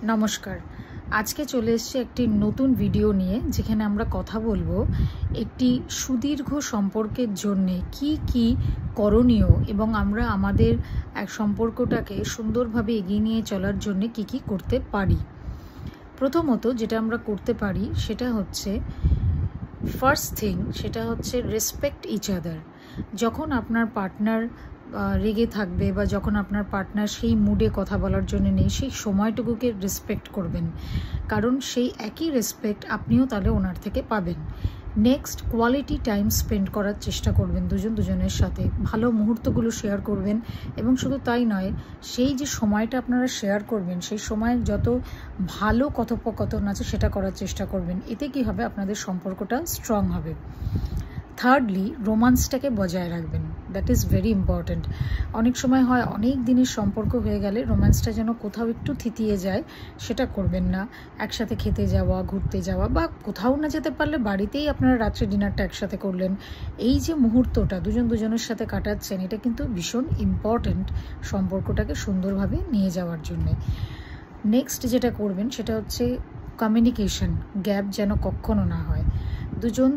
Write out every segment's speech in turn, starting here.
নমস্কার। আজকে চলে এসেছি একটি নতুন ভিডিও নিয়ে, যেখানে আমরা কথা বলবো একটি সুদীর্ঘ সম্পর্কের জন্য কি কি করণীয় এবং আমরা আমাদের এক সম্পর্কটাকে সুন্দরভাবে এগিয়ে নিয়ে চলার জন্য কি কি করতে পারি। প্রথমত যেটা আমরা করতে পারি সেটা হচ্ছে ফার্স্ট থিং, সেটা হচ্ছে রেসপেক্ট ইচ আদার। যখন আপনার পার্টনার রেগে থাকবে বা যখন আপনার পার্টনার সেই মুডে কথা বলার জন্য নেই, সেই সময়টুকুকে রেসপেক্ট করবেন, কারণ সেই একই রেসপেক্ট আপনিও তাহলে ওনার থেকে পাবেন। নেক্সট, কোয়ালিটি টাইম স্পেন্ড করার চেষ্টা করবেন দুজনের সাথে, ভালো মুহূর্তগুলো শেয়ার করবেন। এবং শুধু তাই নয়, সেই যে সময়টা আপনারা শেয়ার করবেন সেই সময় যত ভালো কথোপকথন আছে সেটা করার চেষ্টা করবেন। এতে কি হবে, আপনাদের সম্পর্কটা স্ট্রং হবে। থার্ডলি, রোমান্সটাকে বজায় রাখবেন। That is very important. অনেক সময় হয় অনেক দিনের সম্পর্ক হয়ে গেলে রোমান্সটা যেন কোথাও একটু থিতিয়ে যায়, সেটা করবেন না। একসাথে খেতে যাওয়া, ঘুরতে যাওয়া, বা কোথাও না যেতে পারলে বাড়িতেই আপনারা রাত্রে ডিনারটা একসাথে করলেন। এই যে মুহূর্তটা দুজনের সাথে কাটাচ্ছেন, এটা কিন্তু ভীষণ ইম্পর্ট্যান্ট সম্পর্কটাকে সুন্দরভাবে নিয়ে যাওয়ার জন্যে। নেক্সট যেটা করবেন সেটা হচ্ছে কমিউনিকেশন গ্যাপ যেন কখনো না হয়।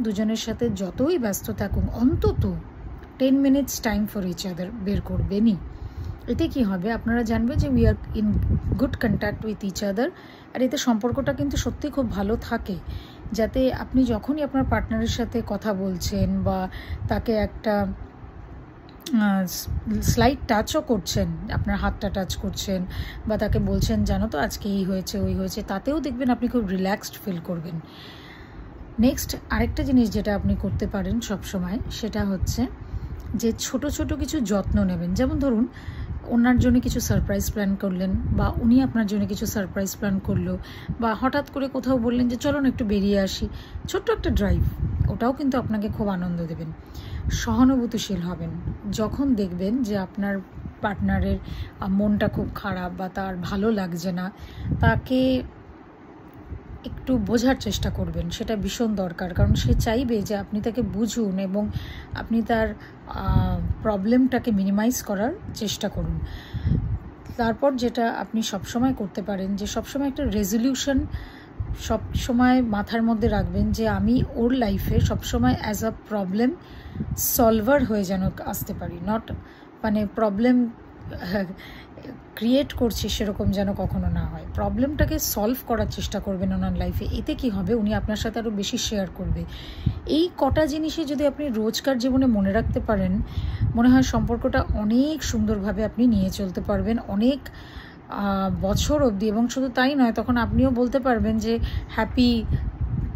দুজনের সাথে যতই ব্যস্ত থাকুন, অন্তত 10 minutes time for each other বের করবেনই। এতে কি হবে, আপনারা জানবে যে we are in good contact with each other. আর এতে সম্পর্কটা কিন্তু সত্যি খুব ভালো থাকে, যাতে আপনি যখনই আপনার পার্টনারের সাথে কথা বলছেন বা তাকে একটা স্লাইট টাচও করছেন, আপনার হাতটা টাচ করছেন বা তাকে বলছেন জানো তো আজকে এই হয়েছে ওই হয়েছে, তাতেও দেখবেন আপনি খুব রিল্যাক্সড ফিল করবেন। নেক্সট আরেকটা জিনিস যেটা আপনি করতে পারেন সবসময়, সেটা হচ্ছে যে ছোট ছোট কিছু যত্ন নেবেন। যেমন ধরুন, ওনার জন্য কিছু সারপ্রাইজ প্ল্যান করলেন, বা উনি আপনার জন্য কিছু সারপ্রাইজ প্ল্যান করলো, বা হঠাৎ করে কোথাও বললেন যে চলো না একটু বেরিয়ে আসি, ছোট্ট একটা ড্রাইভ, ওটাও কিন্তু আপনাকে খুব আনন্দ দেবেন। সহানুভূতিশীল হবেন যখন দেখবেন যে আপনার পার্টনারের মনটা খুব খারাপ বা তার ভালো লাগছে না, তাকে একটু বোঝার চেষ্টা করবেন। সেটা ভীষণ দরকার, কারণ সে চাইবে যে আপনি তাকে বুঝুন এবং আপনি তার প্রবলেমটাকে মিনিমাইজ করার চেষ্টা করুন। তারপর যেটা আপনি সবসময় করতে পারেন, যে সবসময় একটা রেজলিউশন সবসময় মাথার মধ্যে রাখবেন, যে আমি ওর লাইফে সবসময় অ্যাজ আ প্রবলেম সলভার হয়ে যেন আসতে পারি, নট মানে প্রবলেম ক্রিয়েট করছি সেরকম যেন কখনো না হয়। প্রবলেমটাকে সলভ করার চেষ্টা করবেন ওনার লাইফে। এতে কি হবে, উনি আপনার সাথে আরও বেশি শেয়ার করবে। এই কটা জিনিসে যদি আপনি রোজকার জীবনে মনে রাখতে পারেন, মনে হয় সম্পর্কটা অনেক সুন্দরভাবে আপনি নিয়ে চলতে পারবেন অনেক বছর অবধি। এবং শুধু তাই নয়, তখন আপনিও বলতে পারবেন যে happy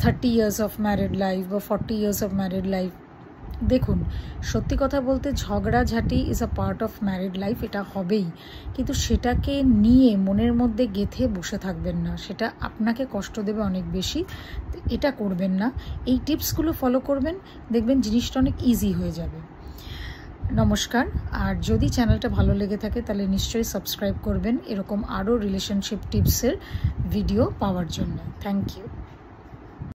30 years of married life বা 40 ইয়ার্স অফ ম্যারিড লাইফ। দেখুন, সত্যি কথা বলতে ঝগড়াঝাটি is a part of married life, এটা হবেই, কিন্তু সেটাকে নিয়ে মনের মধ্যে গেঁথে বসে থাকবেন না, সেটা আপনাকে কষ্ট দেবে অনেক বেশি। এটা করবেন না। এই টিপসগুলো ফলো করবেন, দেখবেন জিনিসটা অনেক ইজি হয়ে যাবে। নমস্কার। আর যদি চ্যানেলটা ভালো লেগে থাকে তাহলে নিশ্চয়ই সাবস্ক্রাইব করবেন এরকম আরও রিলেশনশিপ টিপসের ভিডিও পাওয়ার জন্য। Thank you.